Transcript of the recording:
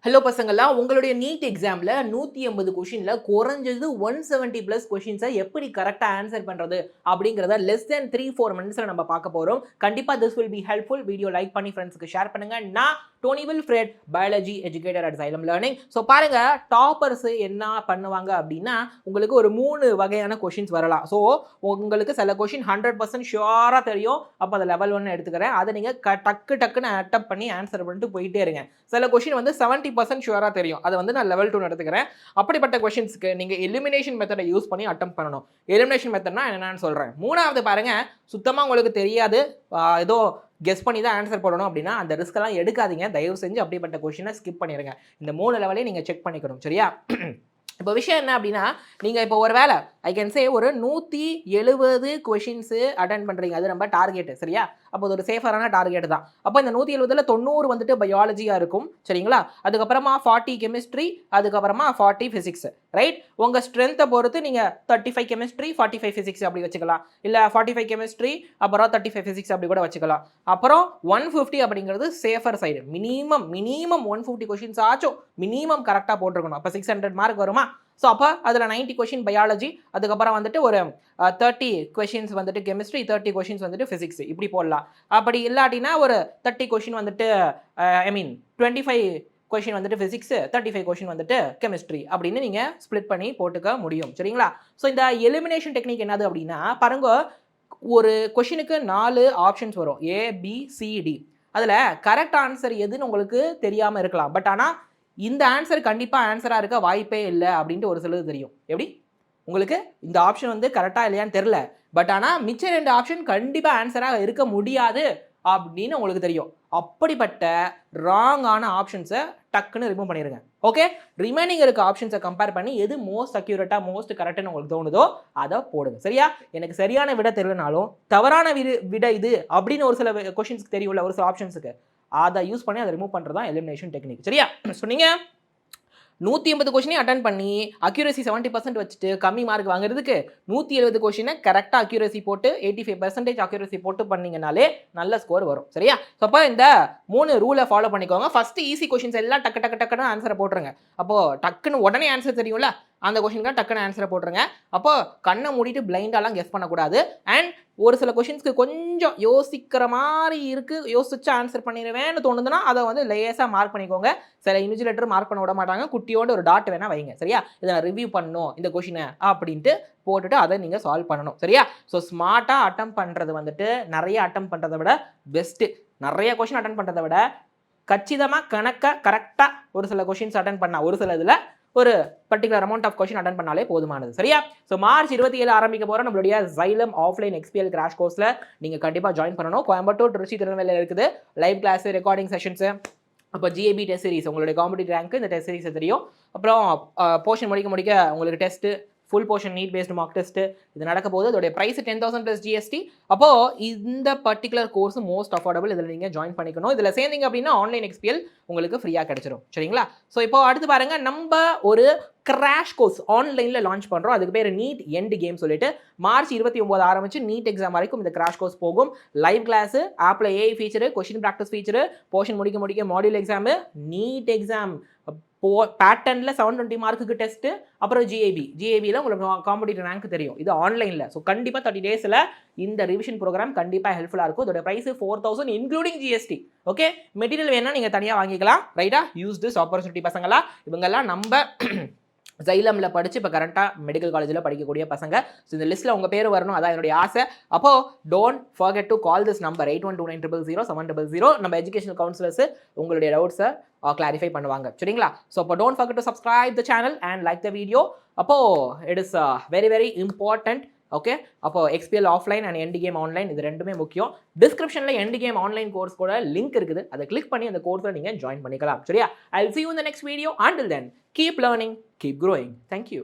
Hello பசங்களா, உங்களுடைய NEET எக்ஸாம்ல 180 கொஷின்ல குறைஞ்சது 170 பிளஸ் கொஷின்ஸை எப்படி கரெக்டா ஆன்சர் பண்றது அப்படிங்கறத லெஸ் தென் 3-4 மினிட்ஸ்ல நம்ம பார்க்க போறோம். கண்டிப்பா this will be helpful. Video like பண்ணி ஃப்ரெண்ட்ஸ்க்கு ஷேர் பண்ணுங்க. நான் Tony Wilfred, biology educator at Xylem learning. So பாருங்க, டாப்பர்ஸ் என்ன பண்ணுவாங்க அப்படின்னா உங்களுக்கு ஒரு 3 வகையான கொஷின்ஸ் வரலாம். ஸோ உங்களுக்கு சில கொஷின் 100% ஷியோரா தெரியும். அப்போ அதை லெவல் 1 எடுத்துக்கிறேன். அதை நீங்க டக்குன்னு அட்டெம்ப்ட் பண்ணி ஆன்சர் பண்ணிட்டு போயிட்டே இருங்க. சில கொஷின் வந்து 70% ஷுவரா தெரியும். அதை வந்து நான் லெவல் 2 எடுத்துக்கிறேன். அப்படிப்பட்ட கொஷின்ஸ்க்கு நீங்க எலிமினேஷன் மெத்தடை யூஸ் பண்ணி அட்டெம்ப்ட் பண்ணணும். எலிமினேஷன் மெத்தட்னா என்னன்னு சொல்றேன். மூணாவது பாருங்க, சுத்தமா உங்களுக்கு தெரியாது, ஏதோ கெஸ் பண்ணி தான் ஆன்சர் போடணும் அப்படின்னா அந்த ரிஸ்க் எல்லாம் எடுக்காதீங்க. தயவு செஞ்சு அப்படிப்பட்ட கொஷினை ஸ்கிப் பண்ணிடுங்க. இந்த 3 லெவலையும் நீங்க செக் பண்ணிக்கணும். சரியா? இப்போ விஷயம் என்ன அப்படின்னா, நீங்கள் இப்போ ஒரு வேலை ஐ கேன் சே ஒரு 170 கொஷின்ஸு அட்டென்ட் பண்ணுறீங்க. அது நம்ம டார்கெட்டு. சரியா? அப்போ அது ஒரு சேஃபரான டார்கெட் தான். அப்போ இந்த 170ல் 90 வந்துட்டு பயாலஜியாக இருக்கும். சரிங்களா? அதுக்கப்புறமா 40 கெமிஸ்ட்ரி, அதுக்கப்புறமா 40 ஃபிசிக்ஸ். ரைட்? உங்கள் ஸ்ட்ரென்த்தை பொறுத்து நீங்கள் 35 கெமிஸ்ட்ரி 45 ஃபிசிக்ஸ் அப்படி வச்சுக்கலாம். இல்லை 45 கெமிஸ்ட்ரி அப்புறம் 35 ஃபிசிக்ஸ் அப்படி கூட வச்சுக்கலாம். அப்புறம் 150 அப்படிங்கிறது சேஃபர் சைடு. மினிமம் 150 கொஷின்ஸ் ஆச்சும் மினிமம் கரெக்டாக போட்டிருக்கணும். அப்போ 600 மார்க் வருமா? ஸோ அப்போ அதில் 90 கொஷின் பயாலஜி, அதுக்கப்புறம் வந்துட்டு ஒரு 30 கொஷின்ஸ் வந்துட்டு கெமிஸ்ட்ரி, 30 கொஷின்ஸ் வந்துட்டு ஃபிசிக்ஸ், இப்படி போடலாம். அப்படி இல்லாட்டினா ஒரு 30 கொஷின் வந்துட்டு 25 கொஷின் வந்துட்டு ஃபிசிக்ஸ், 35 கொஷின் வந்துட்டு கெமிஸ்ட்ரி அப்படின்னு நீங்கள் ஸ்ப்ளிட் பண்ணி போட்டுக்க முடியும். சரிங்களா? ஸோ இந்த எலிமினேஷன் டெக்னிக் என்னது அப்படின்னா பாருங்க, ஒரு கொஷினுக்கு 4 ஆப்ஷன்ஸ் வரும், ABCD. அதில் கரெக்ட் ஆன்சர் எதுன்னு உங்களுக்கு தெரியாமல் இருக்கலாம். பட் ஆனால் இந்த ஆன்சர் கண்டிப்பாக ஆன்சராக இருக்க வாய்ப்பே இல்லை அப்படின்ட்டு ஒரு சிலது தெரியும். எப்படி? உங்களுக்கு இந்த ஆப்ஷன் வந்து கரெக்டாக இல்லையான்னு தெரில, பட் ஆனால் மிச்ச 2 ஆப்ஷன் கண்டிப்பாக ஆன்சராக இருக்க முடியாது அப்படின்னு உங்களுக்கு தெரியும். அப்படிப்பட்ட ராங்கான ஆப்ஷன்ஸை டக்குன்னு ரிமூவ் பண்ணிடுங்க. ஓகே? ரிமைனிங் இருக்க ஆப்ஷன்ஸை கம்பேர் பண்ணி எது மோஸ்ட் அக்யூரேட்டாக மோஸ்ட் கரெக்டுன்னு உங்களுக்கு தோணுதோ அதை போடுங்க. சரியா? எனக்கு சரியான விட தெரியலனாலும் தவறான விட இது அப்படின்னு ஒரு சில கொஷின்ஸ்க்கு தெரியும்ல, ஒரு சில ஆப்ஷன்ஸுக்கு அதை யூஸ் பண்ணி அதை ரிமூவ் பண்ணுறது தான் எலிமினேஷன் டெக்னிக். சரியா? சொன்னீங்க 180 கொஷினையும் அட்டன் பண்ணி அக்யூரசி 70% வச்சுட்டு கம்மி மார்க் வாங்குறதுக்கு 170 கொஷினை கரெக்டாக அக்யூரசி போட்டு 85% அக்யூரசி போட்டு பண்ணீங்கனாலே நல்ல ஸ்கோர் வரும். சரியா? ஸோ அப்போ இந்த 3 ரூலை ஃபாலோ பண்ணிக்கோங்க. ஃபஸ்ட்டு ஈஸி கொஷின்ஸ் எல்லாம் டக்குன்னு ஆன்சரை போட்டுருங்க. அப்போது டக்குன்னு உடனே ஆன்சர் தெரியும்ல, அந்த கொஷினுக்கு டக்குன்னு ஆன்சரை போட்டுருங்க. அப்போ கண்ணை மூடிட்டு பிளைண்டாலாம் கெஸ் பண்ணக்கூடாது. அண்ட் ஒரு சில கொஷின்ஸ்க்கு கொஞ்சம் யோசிக்கிற மாதிரி இருக்குது, யோசிச்சு ஆன்சர் பண்ணிடுவேன்னு தோணுதுன்னா அதை வந்து லேசாக மார்க் பண்ணிக்கோங்க. சில இன்விஜிலேட்டர் மார்க் பண்ண விட மாட்டாங்க, குட்டியோடு ஒரு டாட் வேணால் வைங்க. சரியா? இதை நான் ரிவ்யூ பண்ணணும் இந்த கொஷினை அப்படின்ட்டு போட்டுட்டு அதை நீங்கள் சால்வ் பண்ணணும். சரியா? ஸோ ஸ்மார்ட்டாக அட்டம் பண்ணுறது வந்துட்டு நிறைய அட்டம் பண்ணுறதை விட பெஸ்ட்டு. நிறைய கொஷின் அட்டன் பண்ணுறதை விட கச்சிதமாக கரெக்டாக ஒரு சில கொஷின்ஸ் அட்டன் பண்ணால், ஒரு சில இதில் ஒரு particular amount of question attend பண்ணாலே போதுமானது. சரியா? ஸோ மார்ச் 27 ஆரம்பிக்க போகிற நம்மளுடைய Xylem ஆஃப்லைன் XPL கிராஷ் கோர்ஸில் நீங்கள் கண்டிப்பாக ஜாயின் பண்ணணும். கோயம்புத்தூர், திருச்சி, திருநெல்வேலியில் இருக்குது. லைவ் கிளாஸ், ரெக்கார்டிங் செஷன்ஸு, அப்போ GAB டெஸ்ட் சீரிஸ், உங்களுடைய காம்படிட்டிவ் ரேங்க்கு இந்த டெஸ்ட் சீரிஸ் தெரியும். அப்புறம் போர்ஷன் முடிக்க உங்களுக்கு test, full portion NEET based mark test இது நடக்க போது. அதோடைய ப்ரைஸ் 10,000 + GST. அப்போது இந்த பர்டிகுலர் கோர்ஸ் மோஸ்ட் அஃபோர்டபுள். இதில் நீங்கள் ஜாயின் பண்ணிக்கணும். இதில் சேர்ந்தீங்க அப்படின்னா ஆன்லைன் XPL உங்களுக்கு ஃப்ரீயாக கிடைச்சிடும். சரிங்களா? ஸோ இப்போ அடுத்து பாருங்கள், நம்ம ஒரு கிராஷ் கோர்ஸ் ஆன்லைனில் லான்ச் பண்ணுறோம். அதுக்கு பேர் நீட் எண்ட் கேம் சொல்லிட்டு மார்ச் 29 ஆரம்பிச்சு நீட் எக்ஸாம் வரைக்கும் இந்த கிராஷ் கோர்ஸ் போகும். லைவ் கிளாஸு, ஆப்பில் AI feature, question practice feature, portion முடிக்க மாடியூல் எக்ஸாமு, நீட் எக்ஸாம் பேட்டர்னில் 720 மார்க்குக்கு டெஸ்ட்டு, அப்புறம் GABயில் உங்களுக்கு காம்படிட்டிவ் ரேங்க் தெரியும். இது ஆன்லைனில். ஸோ கண்டிப்பாக 30 டேஸில் இந்த ரிவிஷன் ப்ரோக்ராம் கண்டிப்பாக ஹெல்ப்ஃபுல்லாக இருக்கும். இதோட price 4,000 including GST. Okay? Material வேணால் நீங்கள் தனியாக வாங்கிக்கலாம். ரைட்டா? யூஸ் திஸ் ஆப்பர்ச்சுனிட்டி பசங்களா. இவங்கெல்லாம் நம்ம Xylemல படித்து இப்போ கரெக்டாக மெடிக்கல் காலேஜில் படிக்கக்கூடிய பசங்க. ஸோ இந்த லிஸ்ட்டில் உங்கள் பேர் வரணும், அதான் என்னுடைய ஆசை. அப்போது don't forget to call this number 8129000700. நம்ம எஜுகேஷனல் கவுன்சிலர்ஸ் உங்களுடைய டவுட்ஸை கிளாரிஃபை பண்ணுவாங்க. சரிங்களா? ஸோ அப்போ don't forget to subscribe the channel and like the video. அப்போது it is very important. Okay? அப்போ XPL offline and end game online இது ரெண்டுமே முக்கியம். டிஸ்கிரிப்ஷனில் எண்ட் கேம் ஆன்லைன் கோர்ஸ் கூட லிங்க் இருக்குது. அதை கிளிக் பண்ணி அந்த கோர்ஸில் நீங்கள் ஜாயின் பண்ணிக்கலாம். சரியா? I'll see you in the next video. Until then, keep learning, keep growing. Thank you.